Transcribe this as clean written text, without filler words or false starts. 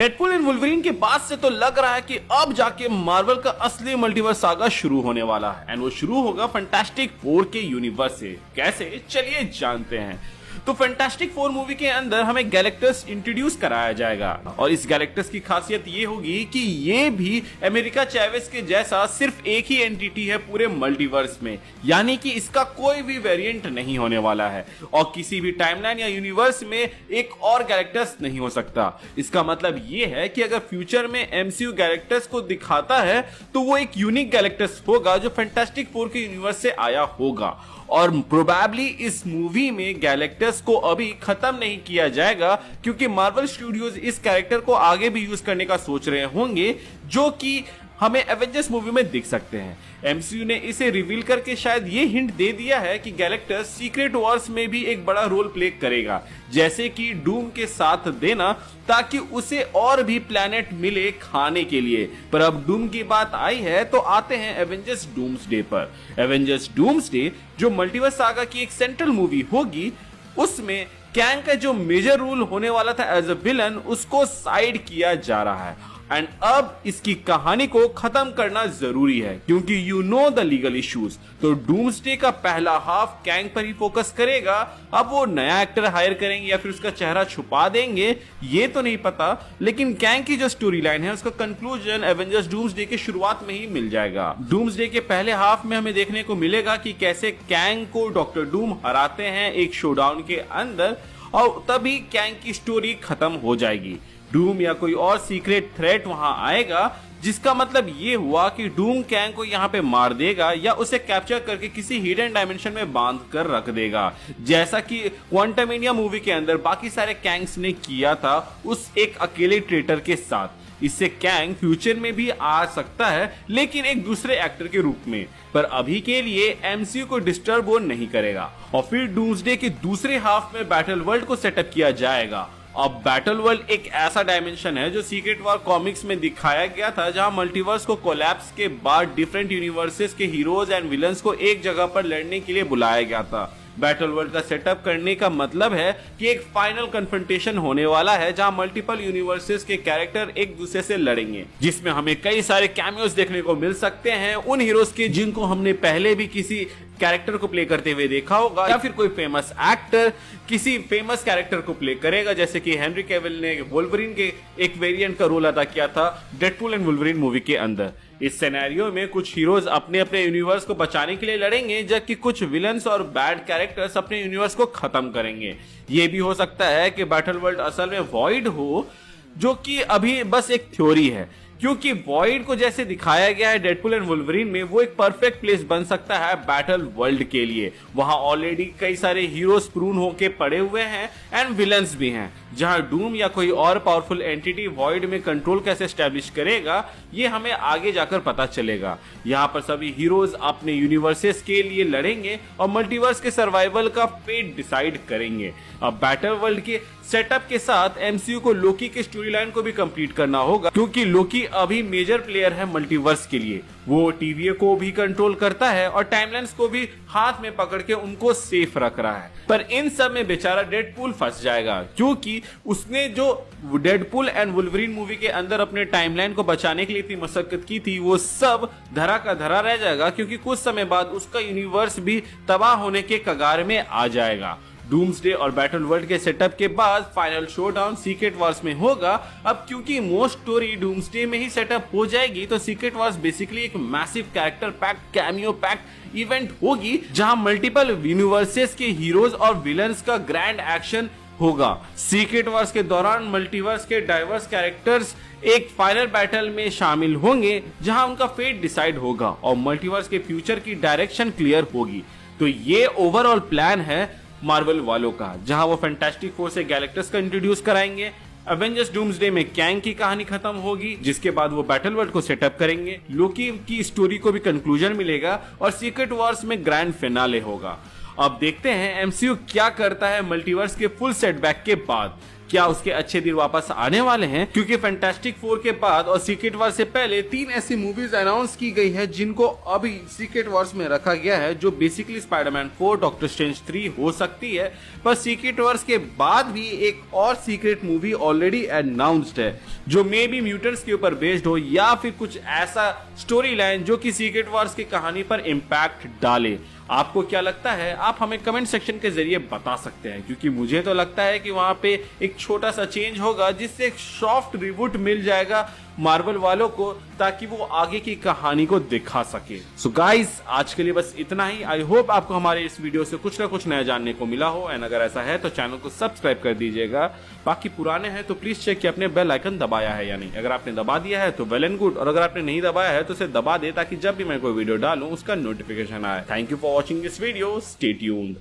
Deadpool and Wolverine के बाद से तो लग रहा है कि अब जाके मार्वल का असली मल्टीवर्स सागा शुरू होने वाला है एंड वो शुरू होगा फैंटास्टिक फोर के यूनिवर्स से। कैसे, चलिए जानते हैं। तो फैंटास्टिक फोर मूवी के अंदर हमें गैलेक्टस इंट्रोड्यूस कराया जाएगा और इस गैलेक्टस की खासियत ये होगी कि ये भी अमेरिका चैवेस के जैसा सिर्फ एक ही एंटिटी है पूरे मल्टीवर्स में, यानी कि इसका कोई भी वेरिएंट नहीं होने वाला है और किसी भी टाइमलाइन या यूनिवर्स में एक और गैलेक्टस नहीं हो सकता। इसका मतलब ये है कि अगर फ्यूचर में एमसीयू गैलेक्टस को दिखाता है तो वो एक यूनिक गैलेक्टस होगा जो फैंटास्टिक फोर के यूनिवर्स से आया होगा और प्रोबेबली इस मूवी में गैलेक्टस को अभी खत्म नहीं किया जाएगा क्योंकि मार्वल स्टूडियोज इस कैरेक्टर को आगे भी यूज करने का सोच रहे होंगे जो कि हमें एवेंजर्स मूवी में दिख सकते हैं। एमसीयू ने इसे रिवील करके शायद ये हिंट दे दिया है कि गैलेक्टस सीक्रेट वॉर्स में भी एक बड़ा रोल प्ले करेगा, जैसे कि डूम के साथ देना ताकि उसे और भी प्लैनेट मिले खाने के लिए। पर अब डूम की बात आई है तो आते हैं एवेंजर्स डूम्सडे पर। एवेंजर्स डूम्सडे जो मल्टीवर्स सागा की एक सेंट्रल मूवी होगी, उसमें कैंग का जो मेजर रोल होने वाला था एज अ विलन उसको साइड किया जा रहा है एंड अब इसकी कहानी को खत्म करना जरूरी है क्योंकि you know the legal issues. तो डूम्सडे का पहला हाफ कैंग पर ही फोकस करेगा। अब वो नया एक्टर हायर करेंगे या फिर उसका चेहरा छुपा देंगे ये तो नहीं पता, लेकिन कैंग की जो स्टोरी लाइन है उसका कंक्लूजन एवेंजर्स डूम्सडे के शुरुआत में ही मिल जाएगा। डूम्सडे के पहले हाफ में हमें देखने को मिलेगा कि कैसे कैंग को डॉक्टर डूम हराते हैं एक शोडाउन के अंदर और तभी कैंग की स्टोरी खत्म हो जाएगी। डूम या कोई और सीक्रेट थ्रेट वहां आएगा जिसका मतलब ये हुआ कि डूम कैंग को यहाँ पे मार देगा या उसे कैप्चर करके किसी हिडन डायमेंशन में बांध कर रख देगा, जैसा कि क्वांटमेनिया मूवी के अंदर बाकी सारे कैंग्स ने किया था उस एक अकेले ट्रेटर के साथ। इससे कैंग फ्यूचर में भी आ सकता है लेकिन एक दूसरे एक्टर के रूप में, पर अभी के लिए एमसीयू को डिस्टर्ब वो नहीं करेगा। और फिर डूम्सडे के दूसरे हाफ में बैटल वर्ल्ड को सेटअप किया जाएगा। अब बैटल वर्ल्ड एक ऐसा डायमेंशन है जो सीक्रेट वॉर कॉमिक्स में दिखाया गया था जहां मल्टीवर्स को कोलैप्स के बाद डिफरेंट यूनिवर्सेस के हीरोज एंड विलन्स को एक जगह पर लड़ने के लिए बुलाया गया था। बैटल वर्ल्ड का सेटअप करने का मतलब है कि एक फाइनल कन्फ्रंटेशन होने वाला है जहां मल्टीपल यूनिवर्सेस के कैरेक्टर एक दूसरे से लड़ेंगे, जिसमें हमें कई सारे कैमियोस देखने को मिल सकते हैं उन हीरोज के जिनको हमने पहले भी किसी कैरेक्टर को प्ले करते हुए देखा होगा या फिर कोई फेमस एक्टर किसी फेमस कैरेक्टर को प्ले करेगा, जैसे कि हेनरी कैविल ने वुल्वरीन के एक वेरिएंट का रोल अदा किया था डेडपूल एंड वुल्वरीन मूवी के अंदर। इस सिनेरियो में कुछ हीरोज अपने अपने यूनिवर्स को बचाने के लिए लड़ेंगे जबकि कुछ विलन्स और बैड कैरेक्टर्स अपने यूनिवर्स को खत्म करेंगे। ये भी हो सकता है कि बैटल वर्ल्ड असल में वॉइड हो, जो कि अभी बस एक थ्योरी है क्योंकि वॉइड को जैसे दिखाया गया है डेडपूल एंड वुल्वरीन में वो एक परफेक्ट प्लेस बन सकता है बैटल वर्ल्ड के लिए। वहां ऑलरेडी कई सारे हीरोज प्रून होके पड़े हुए हैं एंड विलन्स भी हैं, जहां डूम या कोई और पावरफुल एंटिटी वॉइड में कंट्रोल कैसे एस्टेब्लिश करेगा ये हमें आगे जाकर पता चलेगा। यहाँ पर सभी हीरोज अपने यूनिवर्सेस के लिए लड़ेंगे और मल्टीवर्स के सर्वाइवल का फेट डिसाइड करेंगे। अब बैटल वर्ल्ड के सेटअप के साथ एमसीयू को लोकी के स्टोरी लाइन को भी कंप्लीट करना होगा क्योंकि लोकी अभी मेजर प्लेयर है मल्टीवर्स के लिए। वो टीवीए को भी कंट्रोल करता है और टाइमलाइंस को भी हाथ में पकड़ के उनको सेफ रख रहा है। पर इन सब में बेचारा डेडपूल फंस जाएगा क्योंकि उसने जो डेडपूल एंड वुल्वरीन मूवी के अंदर अपने टाइमलाइन को बचाने के लिए इतनी मशक्कत की थी वो सब धरा का धरा रह जाएगा क्योंकि कुछ समय बाद उसका यूनिवर्स भी तबाह होने के कगार में आ जाएगा। डूम्सडे और बैटल वर्ल्ड के सेटअप के बाद फाइनल शोडाउन सीक्रेट वॉर्स में होगा। अब क्योंकि मोस्ट स्टोरी डूम्सडे में ही सेटअप हो जाएगी तो सीक्रेट वॉर्स बेसिकली एक massive character packed cameo packed event होगी जहां मल्टीपल यूनिवर्सेस के हीरोज और विलन्स का ग्रैंड एक्शन होगा। सीक्रेट वॉर्स के दौरान मल्टीवर्स के डाइवर्स कैरेक्टर्स एक फाइनल बैटल में शामिल होंगे जहां उनका फेट डिसाइड होगा और मल्टीवर्स के फ्यूचर की डायरेक्शन क्लियर होगी। तो ये ओवरऑल प्लान है मार्वल वालों का, जहां वो फैंटास्टिक फोर से गैलेक्टस का इंट्रोड्यूस कराएंगे। एवेंजर्स डूम्सडे में कैंग की कहानी खत्म होगी जिसके बाद वो बैटल वर्ल्ड को सेटअप करेंगे, लोकी की स्टोरी को भी कंक्लूजन मिलेगा और सीक्रेट वॉर्स में ग्रैंड फिनाले होगा। अब देखते हैं एमसीयू क्या करता है मल्टीवर्स के फुल सेटबैक के बाद। क्या उसके अच्छे दिन वापस आने वाले हैं? क्योंकि फैंटास्टिक 4 के बाद और सीक्रेट वॉर से पहले 3 ऐसी मूवीज अनाउंस की गई है जिनको अभी सीक्रेट वॉर्स में रखा गया है, जो बेसिकली स्पाइडरमैन 4, डॉक्टर स्ट्रेंज 3 हो सकती है। पर सीक्रेट वॉर्स के बाद भी एक और सीक्रेट मूवी ऑलरेडी अनाउंस्ड है जो मे बी म्यूटेंट्स के ऊपर बेस्ड हो या फिर कुछ ऐसा स्टोरी लाइन जो कि सीक्रेट वॉर्स की कहानी पर इम्पैक्ट डाले। आपको क्या लगता है? आप हमें कमेंट सेक्शन के जरिए बता सकते हैं, क्योंकि मुझे तो लगता है कि वहां पे एक छोटा सा चेंज होगा जिससे एक सॉफ्ट रिबूट मिल जाएगा मार्वल वालों को, ताकि वो आगे की कहानी को दिखा सके। सो गाइस, आज के लिए बस इतना ही। आई होप आपको हमारे इस वीडियो से कुछ ना कुछ नया जानने को मिला हो, एंड अगर ऐसा है तो चैनल को सब्सक्राइब कर दीजिएगा। बाकी पुराने हैं तो प्लीज चेक कि आपने बेल आइकन दबाया है या नहीं। अगर आपने दबा दिया है तो वेल एंड गुड, और अगर आपने नहीं दबाया है तो उसे दबा दे, ताकि जब भी मैं कोई वीडियो डालूं उसका नोटिफिकेशन आए। Thank you for watching this video, stay tuned.